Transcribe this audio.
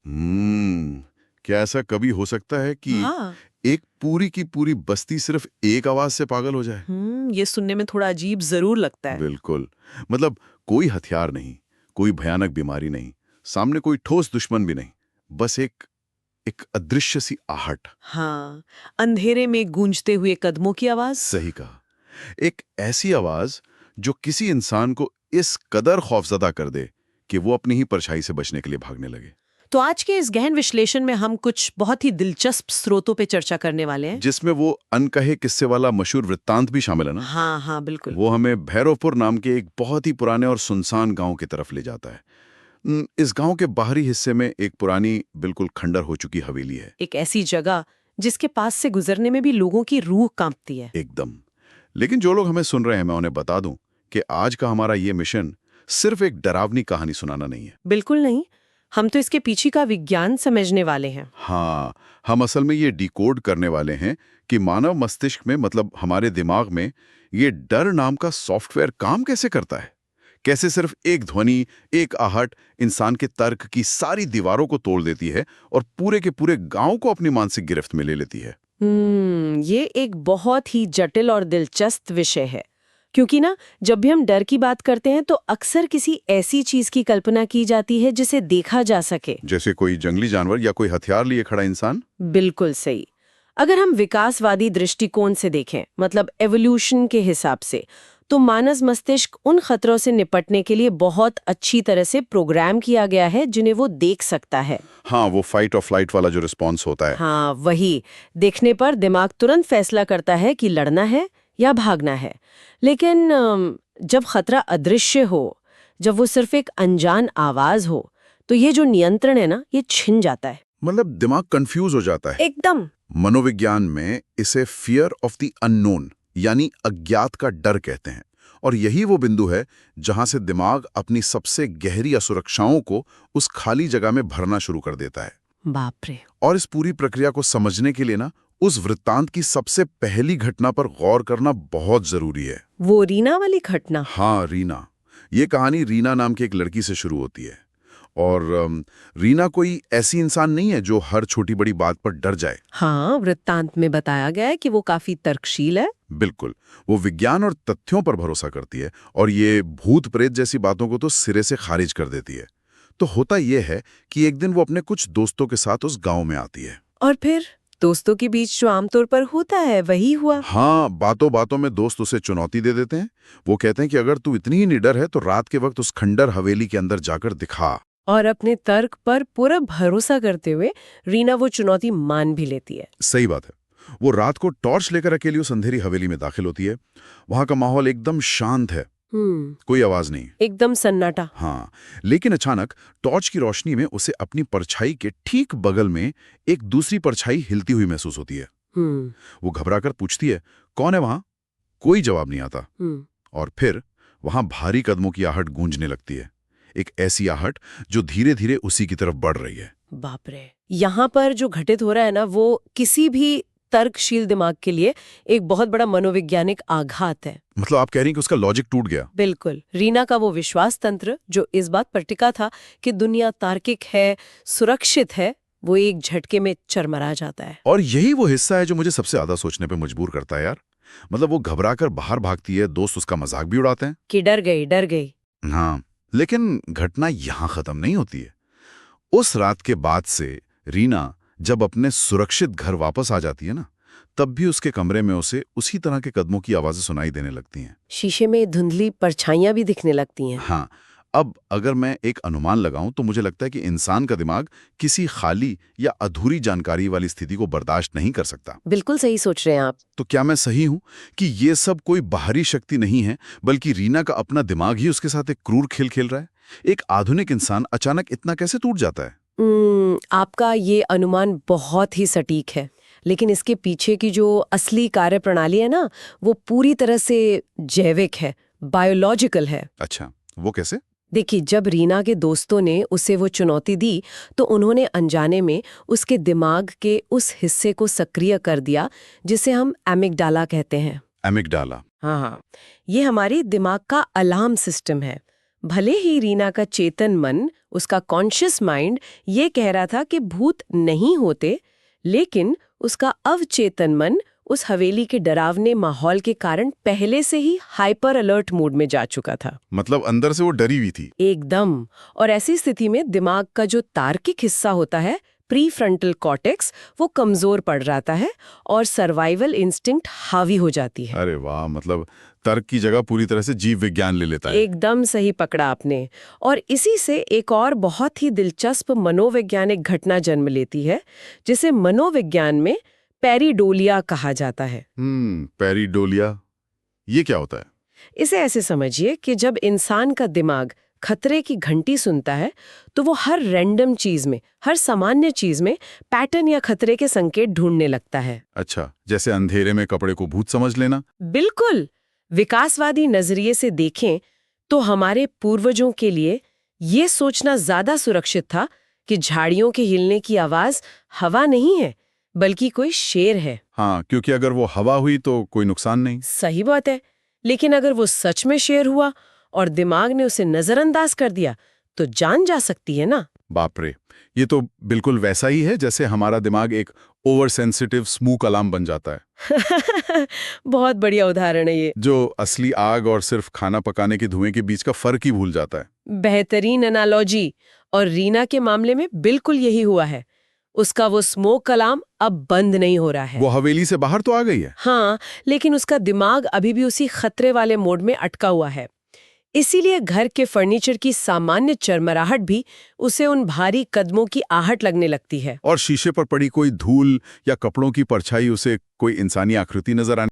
क्या ऐसा कभी हो सकता है कि हाँ। एक पूरी की पूरी बस्ती सिर्फ एक आवाज से पागल हो जाए? ये सुनने में थोड़ा अजीब जरूर लगता है। बिल्कुल। मतलब कोई हथियार नहीं, कोई भयानक बीमारी नहीं, सामने कोई ठोस दुश्मन भी नहीं, बस एक एक अदृश्य सी आहट। हाँ, अंधेरे में गूंजते हुए कदमों की आवाज। सही कहा। एक ऐसी आवाज जो किसी इंसान को इस कदर खौफजदा कर दे कि वो अपनी ही परछाई से बचने के लिए भागने लगे। तो आज के इस गहन विश्लेषण में हम कुछ बहुत ही दिलचस्प स्रोतों पे चर्चा करने वाले हैं। जिसमें वो अनकहे किस्से वाला मशहूर वृत्तांत भी शामिल है ना। हाँ हाँ, बिल्कुल। वो हमें भैरवपुर नाम के एक बहुत ही पुराने और सुनसान गांव की तरफ ले जाता है। इस गांव के बाहरी हिस्से में एक पुरानी बिल्कुल खंडर हो चुकी हवेली है। एक ऐसी जगह जिसके पास से गुजरने में भी लोगों की रूह कांपती है। एकदम। लेकिन जो लोग हमें सुन रहे हैं, मैं उन्हें बता दूं कि आज का हमारा ये मिशन सिर्फ एक डरावनी कहानी सुनाना नहीं है। बिल्कुल नहीं, हम तो इसके पीछे का विज्ञान समझने वाले हैं। हाँ, हम असल में ये डिकोड करने वाले हैं कि मानव मस्तिष्क में, मतलब हमारे दिमाग में, ये डर नाम का सॉफ्टवेयर काम कैसे करता है। कैसे सिर्फ एक ध्वनि, एक आहट इंसान के तर्क की सारी दीवारों को तोड़ देती है और पूरे के पूरे गांव को अपनी मानसिक गिरफ्त में ले लेती है। ये एक बहुत ही जटिल और दिलचस्प विषय है, क्योंकि ना जब भी हम डर की बात करते हैं तो अक्सर किसी ऐसी चीज की कल्पना की जाती है जिसे देखा जा सके। जैसे कोई जंगली जानवर या कोई हथियार लिए खड़ा इंसान। बिल्कुल सही। अगर हम विकासवादी दृष्टिकोण से देखें, मतलब एवोल्यूशन के हिसाब से, तो मानव मस्तिष्क उन खतरों से निपटने के लिए बहुत अच्छी तरह से प्रोग्राम किया गया है जिन्हें वो देख सकता है। हाँ, वो फाइट और फ्लाइट वाला जो रिस्पॉन्स होता है। हाँ वही, देखने पर दिमाग तुरंत फैसला करता है कि लड़ना है या भागना है। लेकिन जब खतरा अदृश्य हो, जब वो सिर्फ एक अनजान आवाज हो, तो ये जो नियंत्रण है ना, ये छिन जाता है। मतलब दिमाग कंफ्यूज हो जाता है। एकदम। मनोविज्ञान में इसे फियर ऑफ द अननोन यानी अज्ञात का डर कहते हैं। और यही वो बिंदु है जहां से दिमाग अपनी सबसे गहरी असुरक्षाओं को उस खाली जगह में भरना शुरू कर देता है। बाप रे। और इस पूरी प्रक्रिया को समझने के लिए ना, उस वृत्तांत की सबसे पहली घटना पर गौर करना बहुत जरूरी है। वो रीना वाली घटना। हाँ, रीना। ये कहानी रीना नाम की एक लड़की से शुरू होती है। और रीना कोई ऐसी इंसान नहीं है जो हर छोटी बड़ी बात पर डर जाए। हाँ, वृत्तांत में बताया गया है कि वो काफी तर्कशील है। बिल्कुल। वो विज्ञान और तथ्यों पर भरोसा करती है और ये भूत प्रेत जैसी बातों को तो सिरे से खारिज कर देती है। तो होता यह है कि एक दिन वो अपने कुछ दोस्तों के साथ उस गांव में आती है। और फिर दोस्तों के बीच जो आमतौर पर होता है वही हुआ। हाँ, बातों बातों में दोस्त उसे चुनौती दे देते हैं। वो कहते हैं कि अगर तू इतनी ही निडर है तो रात के वक्त उस खंडर हवेली के अंदर जाकर दिखा। और अपने तर्क पर पूरा भरोसा करते हुए रीना वो चुनौती मान भी लेती है। सही बात है। वो रात को टॉर्च लेकर अकेली उस अंधेरी हवेली में दाखिल होती है। वहां का माहौल एकदम शांत है, कोई आवाज नहीं, एकदम सन्नाटा। हाँ। लेकिन अचानक टॉर्च की रोशनी में उसे अपनी परछाई के ठीक बगल में एक दूसरी परछाई हिलती हुई महसूस होती है। वो घबराकर पूछती है, कौन है वहां? कोई जवाब नहीं आता। और फिर वहां भारी कदमों की आहट गूंजने लगती है। एक ऐसी आहट जो धीरे धीरे उसी की तरफ बढ़ रही है। बाप रे। यहाँ पर जो घटित हो रहा है ना, वो किसी भी तर्कशील दिमाग के लिए एक बहुत बड़ा मनोवैज्ञानिक आघात है। मतलब आप कह रही हैं कि उसका लॉजिक टूट गया? बिल्कुल। रीना का वो विश्वास तंत्र जो इस बात पर टिका था कि दुनिया तार्किक है, सुरक्षित है, वो एक झटके में चरमरा जाता है। और यही वो हिस्सा है जो मुझे सबसे ज्यादा सोचने पे मजबूर करता है यार। मतलब वो घबराकर बाहर भागती है, दोस्त उसका मजाक भी उड़ाते हैं कि डर गई, डर गई। हाँ, लेकिन घटना यहां खत्म नहीं होती है। उस रात के बाद से रीना जब अपने सुरक्षित घर वापस आ जाती है ना, तब भी उसके कमरे में उसे उसी तरह के कदमों की आवाजें सुनाई देने लगती हैं। शीशे में धुंधली परछाइयां भी दिखने लगती हैं। हाँ। अब अगर मैं एक अनुमान लगाऊं तो मुझे लगता है कि इंसान का दिमाग किसी खाली या अधूरी जानकारी वाली स्थिति को बर्दाश्त नहीं कर सकता। बिल्कुल सही सोच रहे हैं आप। तो क्या मैं सही हूं कि ये सब कोई बाहरी शक्ति नहीं है, बल्कि रीना का अपना दिमाग ही उसके साथ एक क्रूर खेल खेल रहा है? एक आधुनिक इंसान अचानक इतना कैसे टूट जाता है? आपका ये अनुमान बहुत ही सटीक है, लेकिन इसके पीछे की जो असली कार्यप्रणाली है ना, वो पूरी तरह से जैविक है, बायोलॉजिकल है। अच्छा, वो कैसे? देखिए, जब रीना के दोस्तों ने उसे वो चुनौती दी तो उन्होंने अनजाने में उसके दिमाग के उस हिस्से को सक्रिय कर दिया जिसे हम एमिगडाला कहते हैं। एमिगडाला? हाँ, ये हमारी दिमाग का अलार्म सिस्टम है। भले ही रीना का चेतन मन, उसका कॉन्शियस माइंड ये कह रहा था कि भूत नहीं होते, लेकिन उसका अवचेतन मन उस हवेली के डरावने माहौल के कारण पहले से ही हाइपर अलर्ट मोड में जा चुका था। मतलब अंदर से वो डरी हुई थी। एकदम। और ऐसी स्थिति में दिमाग का जो तार्किक हिस्सा होता है, प्री फ्रंटल कॉर्टेक्स, वो कमजोर पड़ जाता है और सर्वाइवल इंस्टिंक्ट हावी हो जाती है। अरे वाह, मतलब तर्क की जगह पूरी तरह से जीव विज्ञान ले लेता है। एकदम सही पकड़ा आपने। और इसी से एक और बहुत ही दिलचस्प मनोवैज्ञानिक घटना जन्म लेती है, जिसे मनोविज्ञान में पेरिडोलिया कहा जाता है। पेरिडोलिया, ये क्या होता है? इसे ऐसे समझिए कि जब इंसान का दिमाग खतरे की घंटी सुनता है, तो वो हर रैंडम चीज में, हर सामान्य चीज में पैटर्न या खतरे के संकेत ढूंढने लगता है। अच्छा, जैसे अंधेरे में कपड़े को भूत समझ लेना। बिल्कुल। विकासवादी नजरिए से देखें तो हमारे पूर्वजों के लिए ये सोचना ज्यादा सुरक्षित था कि झाड़ियों के हिलने की आवाज हवा नहीं है, बल्कि कोई शेर है। हाँ, क्योंकि अगर वो हवा हुई तो कोई नुकसान नहीं। सही बात है। लेकिन अगर वो सच में शेर हुआ और दिमाग ने उसे नजरअंदाज कर दिया, तो जान जा सकती है ना। बाप रे, ये तो बिल्कुल वैसा ही है जैसे हमारा दिमाग एक ओवर सेंसिटिव स्मोक अलार्म बन जाता है। बहुत बढ़िया उदाहरण है ये, जो असली आग और सिर्फ खाना पकाने के धुएं के बीच का फर्क ही भूल जाता है। बेहतरीन एनालॉजी। और रीना के मामले में बिल्कुल यही हुआ है। उसका वो स्मोक अलार्म अब बंद नहीं हो रहा है। वो हवेली से बाहर तो आ गई है। हाँ, लेकिन उसका दिमाग अभी भी उसी खतरे वाले मोड में अटका हुआ है। इसीलिए घर के फर्नीचर की सामान्य चरमराहट भी उसे उन भारी कदमों की आहट लगने लगती है। और शीशे पर पड़ी कोई धूल या कपड़ों की परछाई उसे कोई इंसानी आकृति नजर आने